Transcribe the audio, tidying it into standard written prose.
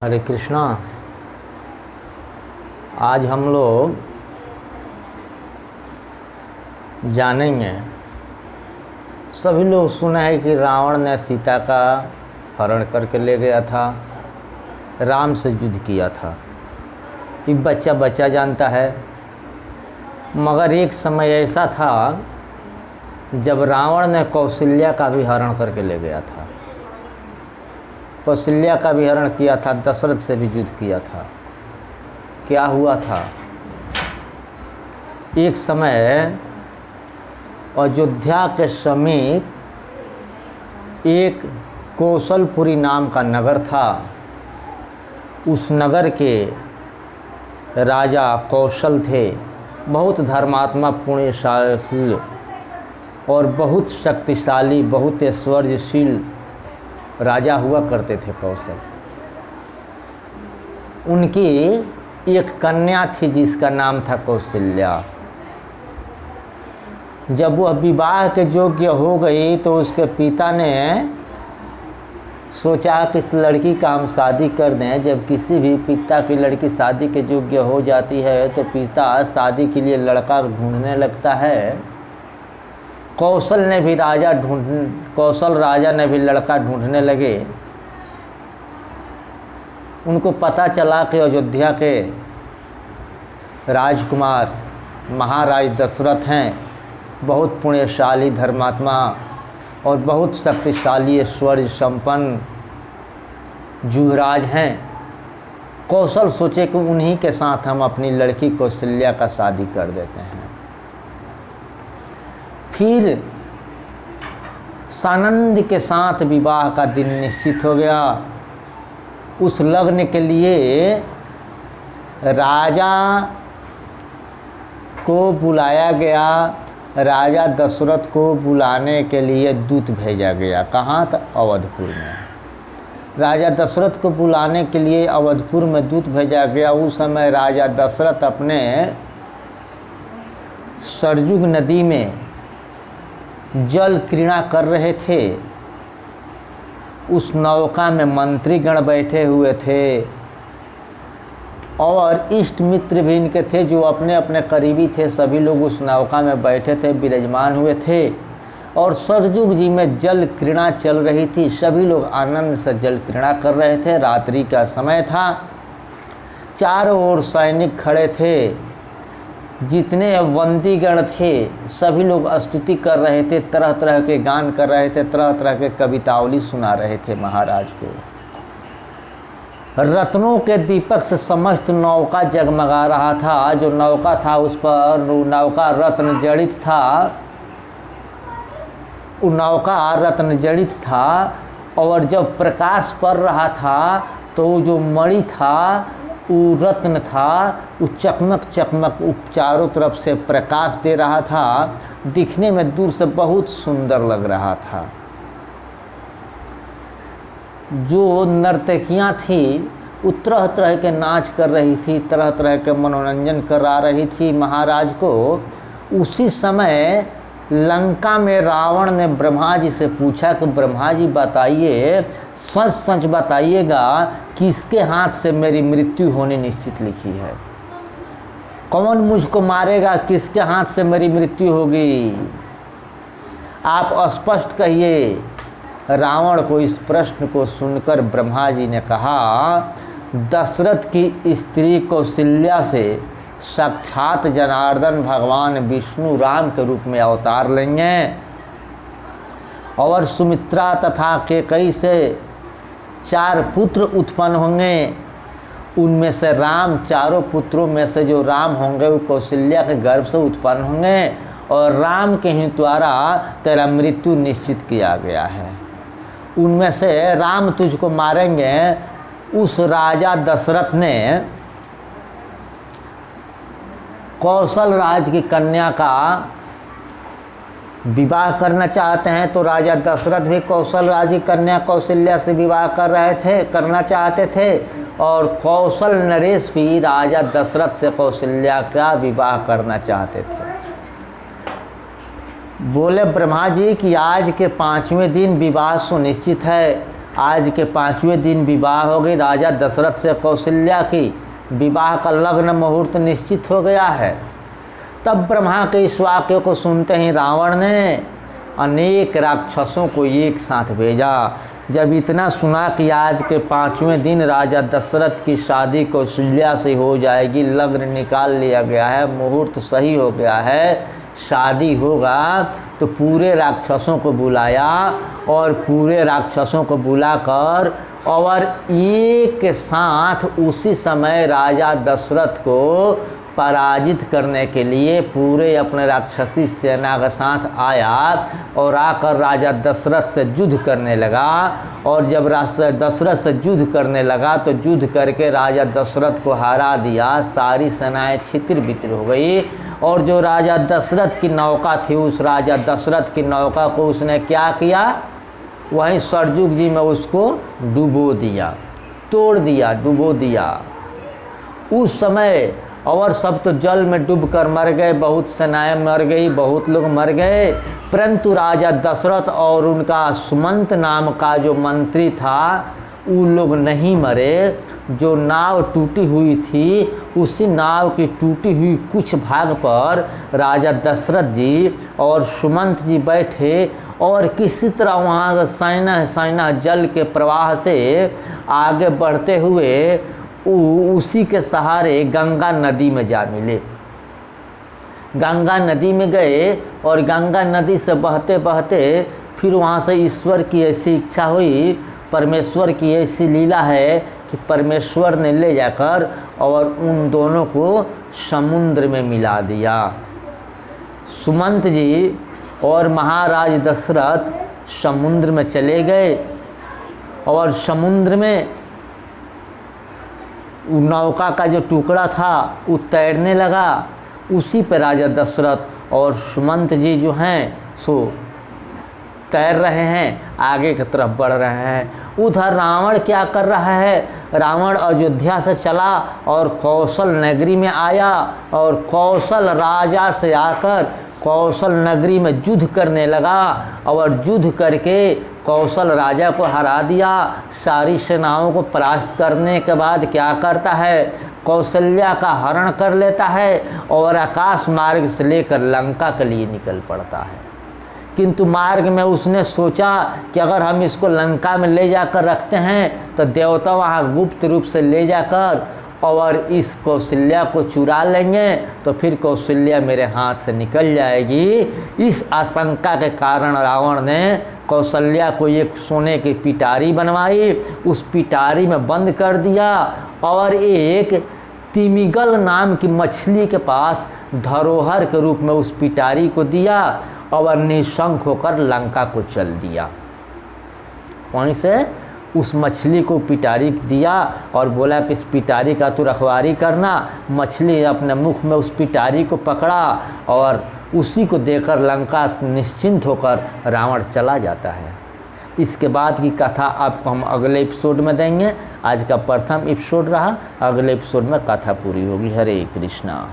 हरे कृष्णा। आज हम लोग जानेंगे, सभी लोग सुना है कि रावण ने सीता का हरण करके ले गया था, राम से युद्ध किया था। एक बच्चा बच्चा जानता है, मगर एक समय ऐसा था जब रावण ने कौशल्या का भी हरण करके ले गया था। कौशल्या का भी हरण किया था, दशरथ से भी युद्ध किया था। क्या हुआ था? एक समय अयोध्या के समीप एक कौशलपुरी नाम का नगर था। उस नगर के राजा कौशल थे, बहुत धर्मात्मा, पुण्यशाली और बहुत शक्तिशाली, बहुत ऐश्वर्यशील राजा हुआ करते थे कौशल। उनकी एक कन्या थी जिसका नाम था कौशल्या। जब वह विवाह के योग्य हो गई तो उसके पिता ने सोचा कि इस लड़की का हम शादी कर दें। जब किसी भी पिता की लड़की शादी के योग्य हो जाती है तो पिता शादी के लिए लड़का ढूंढने लगता है। कौशल राजा ने भी लड़का ढूंढने लगे। उनको पता चला कि अयोध्या के राजकुमार महाराज दशरथ हैं, बहुत पुण्यशाली, धर्मात्मा और बहुत शक्तिशाली, ऐश्वर्य संपन्न युवराज हैं। कौशल सोचे कि उन्हीं के साथ हम अपनी लड़की कौशल्या का शादी कर देते हैं। फिर सानंद के साथ विवाह का दिन निश्चित हो गया। उस लग्न के लिए राजा को बुलाया गया। राजा दशरथ को बुलाने के लिए दूत भेजा गया। कहाँ था? अवधपुर में। राजा दशरथ को बुलाने के लिए अवधपुर में दूत भेजा गया। उस समय राजा दशरथ अपने सरयुग नदी में जल क्रीड़ा कर रहे थे। उस नौका में मंत्रीगण बैठे हुए थे और इष्ट मित्र भी इनके थे जो अपने अपने करीबी थे। सभी लोग उस नौका में बैठे थे, विराजमान हुए थे और सरयुग जी में जल क्रीड़ा चल रही थी। सभी लोग आनंद से जल क्रीड़ा कर रहे थे। रात्रि का समय था, चारों ओर सैनिक खड़े थे। जितने बंदीगण थे सभी लोग स्तुति कर रहे थे, तरह तरह के गान कर रहे थे, तरह तरह के कवितावली सुना रहे थे महाराज को। रत्नों के दीपक से समस्त नौका जगमगा रहा था। जो नौका था उस पर नौका रत्न जड़ित था। वो नौका रत्न जड़ित था और जब प्रकाश पड़ रहा था तो वो जो मणि था वो रत्न था, वो चकमक चकमक चारों तरफ से प्रकाश दे रहा था। दिखने में दूर से बहुत सुंदर लग रहा था। जो नर्तकियां थी वो तरह तरह के नाच कर रही थी, तरह तरह के मनोरंजन करा रही थी महाराज को। उसी समय लंका में रावण ने ब्रह्मा जी से पूछा कि ब्रह्मा जी बताइए, सच सच बताइएगा, किसके हाथ से मेरी मृत्यु होनी निश्चित लिखी है? कौन मुझको मारेगा? किसके हाथ से मेरी मृत्यु होगी? आप स्पष्ट कहिए। रावण को इस प्रश्न को सुनकर ब्रह्मा जी ने कहा, दशरथ की स्त्री कौशल्या से साक्षात जनार्दन भगवान विष्णु राम के रूप में अवतार लेंगे और सुमित्रा तथा कैकेयी से 4 पुत्र उत्पन्न होंगे। उनमें से राम, चारों पुत्रों में से जो राम होंगे वो कौशल्या के गर्भ से उत्पन्न होंगे और राम के ही द्वारा तेरा मृत्यु निश्चित किया गया है। उनमें से राम तुझको मारेंगे। उस राजा दशरथ ने कौशल राज की कन्या का विवाह करना चाहते हैं तो राजा दशरथ भी कौशल राज की कन्या कौशल्या से विवाह करना चाहते थे और कौशल नरेश भी राजा दशरथ से कौशल्या का विवाह करना चाहते थे। बोले ब्रह्मा जी कि आज के 5वें दिन विवाह सुनिश्चित है आज के 5वें दिन विवाह हो गई राजा दशरथ से कौशल्या की। विवाह का लग्न मुहूर्त निश्चित हो गया है। तब ब्रह्मा के इस वाक्य को सुनते ही रावण ने अनेक राक्षसों को एक साथ भेजा। जब इतना सुना कि आज के 5वें दिन राजा दशरथ की शादी कौशल्या से हो जाएगी, लग्न निकाल लिया गया है, मुहूर्त सही हो गया है, शादी होगा, तो पूरे राक्षसों को बुलाया और पूरे राक्षसों को बुलाकर और एक साथ उसी समय राजा दशरथ को पराजित करने के लिए पूरे अपने राक्षसी सेना के साथ आया और आकर राजा दशरथ से युद्ध करने लगा। और जब राजा दशरथ से युद्ध करने लगा तो युद्ध करके राजा दशरथ को हरा दिया। सारी सेनाएं छितिर-बितिर हो गई और जो राजा दशरथ की नौका थी, उस राजा दशरथ की नौका को उसने क्या किया, वहीं सरजुग जी में उसको डुबो दिया, तोड़ दिया, डुबो दिया। उस समय और सब तो जल में डूबकर मर गए, बहुत सेनाएं मर गई, बहुत लोग मर गए, परंतु राजा दशरथ और उनका सुमंत नाम का जो मंत्री था, वो लोग नहीं मरे। जो नाव टूटी हुई थी, उसी नाव की टूटी हुई कुछ भाग पर राजा दशरथ जी और सुमंत जी बैठे और किसी तरह वहाँ से सैना जल के प्रवाह से आगे बढ़ते हुए उसी के सहारे गंगा नदी में जा मिले। गंगा नदी में गए और गंगा नदी से बहते बहते फिर वहाँ से ईश्वर की ऐसी इच्छा हुई, परमेश्वर की ऐसी लीला है कि परमेश्वर ने ले जाकर और उन दोनों को समुद्र में मिला दिया। सुमंत जी और महाराज दशरथ समुद्र में चले गए और समुद्र में नौका का जो टुकड़ा था वो तैरने लगा। उसी पर राजा दशरथ और सुमंत जी जो हैं सो तैर रहे हैं, आगे की तरफ बढ़ रहे हैं। उधर रावण क्या कर रहा है, रावण अयोध्या से चला और कौशल नगरी में आया और कौशल राजा से आकर कौशल नगरी में युद्ध करने लगा और युद्ध करके कौशल राजा को हरा दिया। सारी सेनाओं को परास्त करने के बाद क्या करता है, कौशल्या का हरण कर लेता है और आकाश मार्ग से लेकर लंका के लिए निकल पड़ता है। किंतु मार्ग में उसने सोचा कि अगर हम इसको लंका में ले जाकर रखते हैं तो देवता वहाँ गुप्त रूप से ले जाकर और इस कौशल्या को चुरा लेंगे तो फिर कौशल्या मेरे हाथ से निकल जाएगी। इस आशंका के कारण रावण ने कौशल्या को एक सोने की पिटारी बनवाई, उस पिटारी में बंद कर दिया और एक तिमिगल नाम की मछली के पास धरोहर के रूप में उस पिटारी को दिया और निशंक होकर लंका को चल दिया। वहीं से उस मछली को पिटारी दिया और बोला कि इस पिटारी का तू रखवारी करना। मछली अपने मुख में उस पिटारी को पकड़ा और उसी को देकर लंका निश्चिंत होकर रावण चला जाता है। इसके बाद की कथा आपको हम अगले एपिसोड में देंगे। आज का प्रथम एपिसोड रहा, अगले एपिसोड में कथा पूरी होगी। हरे कृष्णा।